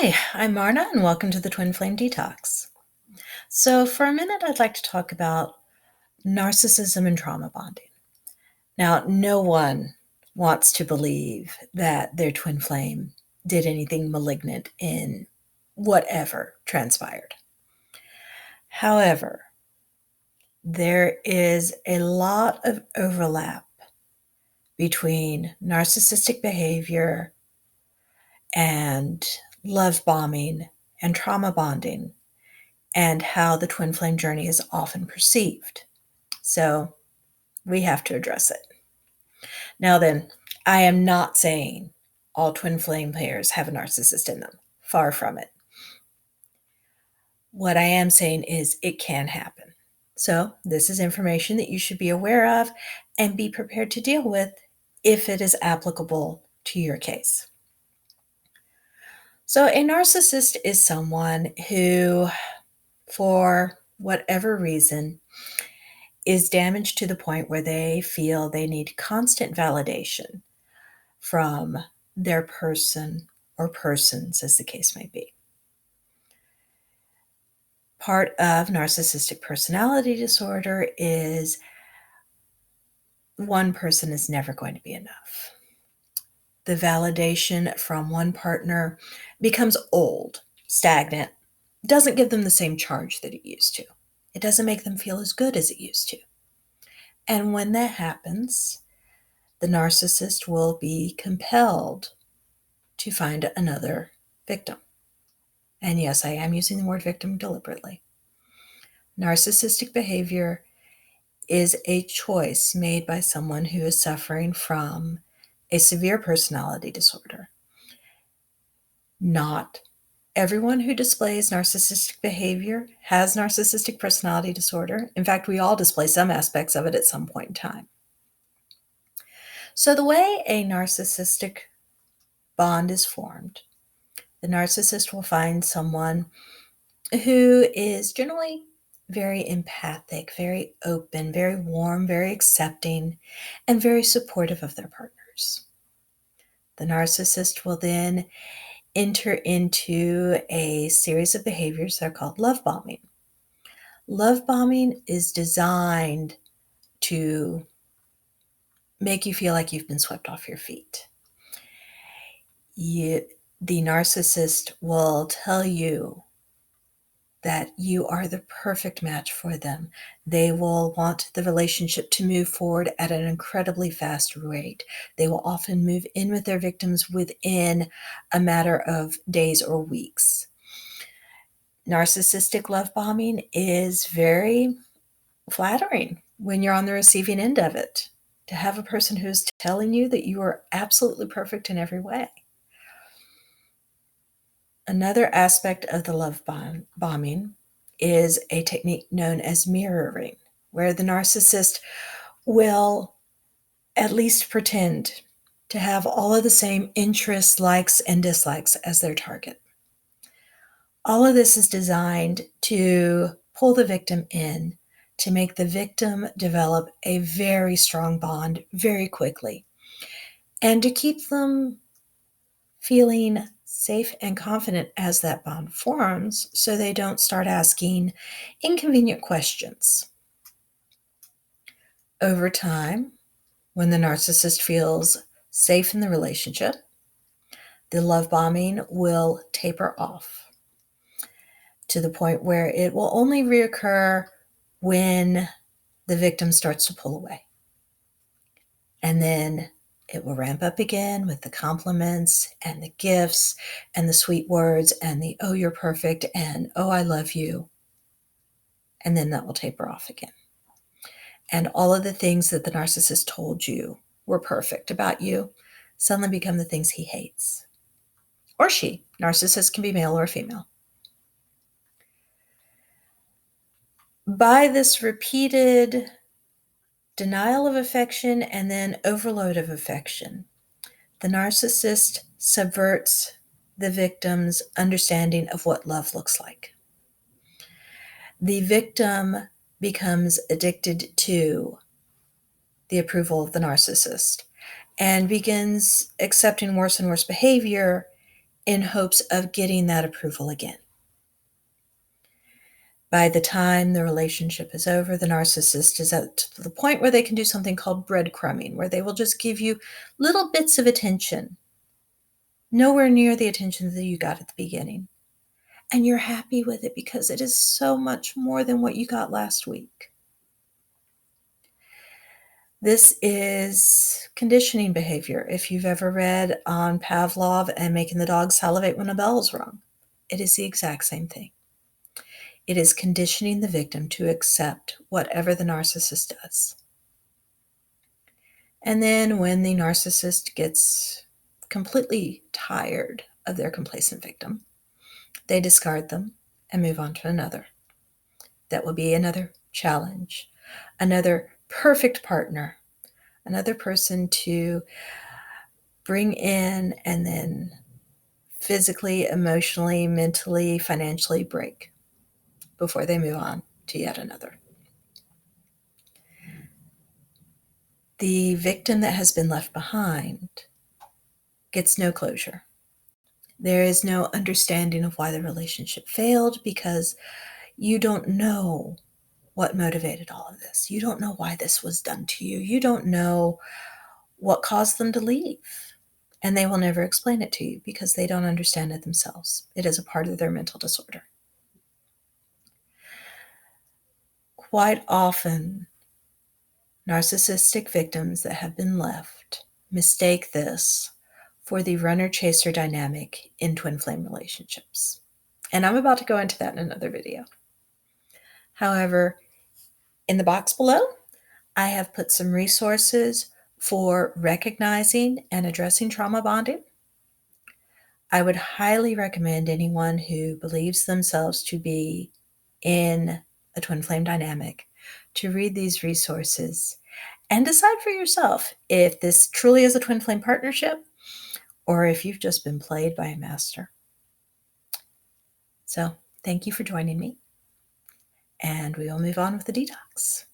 Hi, I'm Marna, and welcome to the Twin Flame Detox. So, for a minute, I'd like to talk about narcissism and trauma bonding. Now, no one wants to believe that their twin flame did anything malignant in whatever transpired. However, there is a lot of overlap between narcissistic behavior and love bombing and trauma bonding and how the twin flame journey is often perceived. So we have to address it. Now, then, I am not saying all twin flame players have a narcissist in them. Far from it. What I am saying is it can happen. So, this is information that you should be aware of and be prepared to deal with if it is applicable to your case. So, a narcissist is someone who, for whatever reason, is damaged to the point where they feel they need constant validation from their person or persons, as the case may be. Part of narcissistic personality disorder is one person is never going to be enough. The validation from one partner becomes old, stagnant, doesn't give them the same charge that it used to. It doesn't make them feel as good as it used to. And when that happens, the narcissist will be compelled to find another victim. And yes, I am using the word victim deliberately. Narcissistic behavior is a choice made by someone who is suffering from a severe personality disorder. Not everyone who displays narcissistic behavior has narcissistic personality disorder. In fact, we all display some aspects of it at some point in time. So the way a narcissistic bond is formed, the narcissist will find someone who is generally very empathic, very open, very warm, very accepting, and very supportive of their partners. The narcissist will then enter into a series of behaviors that are called love bombing. Love bombing is designed to make you feel like you've been swept off your feet. The narcissist will tell you that you are the perfect match for them. They will want the relationship to move forward at an incredibly fast rate. They will often move in with their victims within a matter of days or weeks. Narcissistic love bombing is very flattering when you're on the receiving end of it, to have a person who's telling you that you are absolutely perfect in every way. Another aspect of the love bombing is a technique known as mirroring, where the narcissist will at least pretend to have all of the same interests, likes, and dislikes as their target. All of this is designed to pull the victim in, to make the victim develop a very strong bond very quickly, and to keep them feeling safe and confident as that bond forms, so they don't start asking inconvenient questions. Over time, when the narcissist feels safe in the relationship, the love bombing will taper off to the point where it will only reoccur when the victim starts to pull away. And then it will ramp up again with the compliments and the gifts and the sweet words and the, oh, you're perfect, and oh, I love you. And then that will taper off again. And all of the things that the narcissist told you were perfect about you suddenly become the things he hates. Or she. Narcissist can be male or female. By this repeated denial of affection and then overload of affection, the narcissist subverts the victim's understanding of what love looks like. The victim becomes addicted to the approval of the narcissist and begins accepting worse and worse behavior in hopes of getting that approval again. By the time the relationship is over, the narcissist is at the point where they can do something called breadcrumbing, where they will just give you little bits of attention, nowhere near the attention that you got at the beginning. And you're happy with it because it is so much more than what you got last week. This is conditioning behavior. If you've ever read on Pavlov and making the dog salivate when a bell's rung, it is the exact same thing. It is conditioning the victim to accept whatever the narcissist does. And then when the narcissist gets completely tired of their complacent victim, they discard them and move on to another. That will be another challenge, another perfect partner, another person to bring in and then physically, emotionally, mentally, financially break before they move on to yet another. The victim that has been left behind gets no closure. There is no understanding of why the relationship failed because you don't know what motivated all of this. You don't know why this was done to you. You don't know what caused them to leave. And they will never explain it to you because they don't understand it themselves. It is a part of their mental disorder. Quite often, narcissistic victims that have been left mistake this for the runner-chaser dynamic in twin flame relationships. And I'm about to go into that in another video. However, in the box below, I have put some resources for recognizing and addressing trauma bonding. I would highly recommend anyone who believes themselves to be in a twin flame dynamic to read these resources and decide for yourself if this truly is a twin flame partnership or if you've just been played by a master. So thank you for joining me, and we will move on with the detox.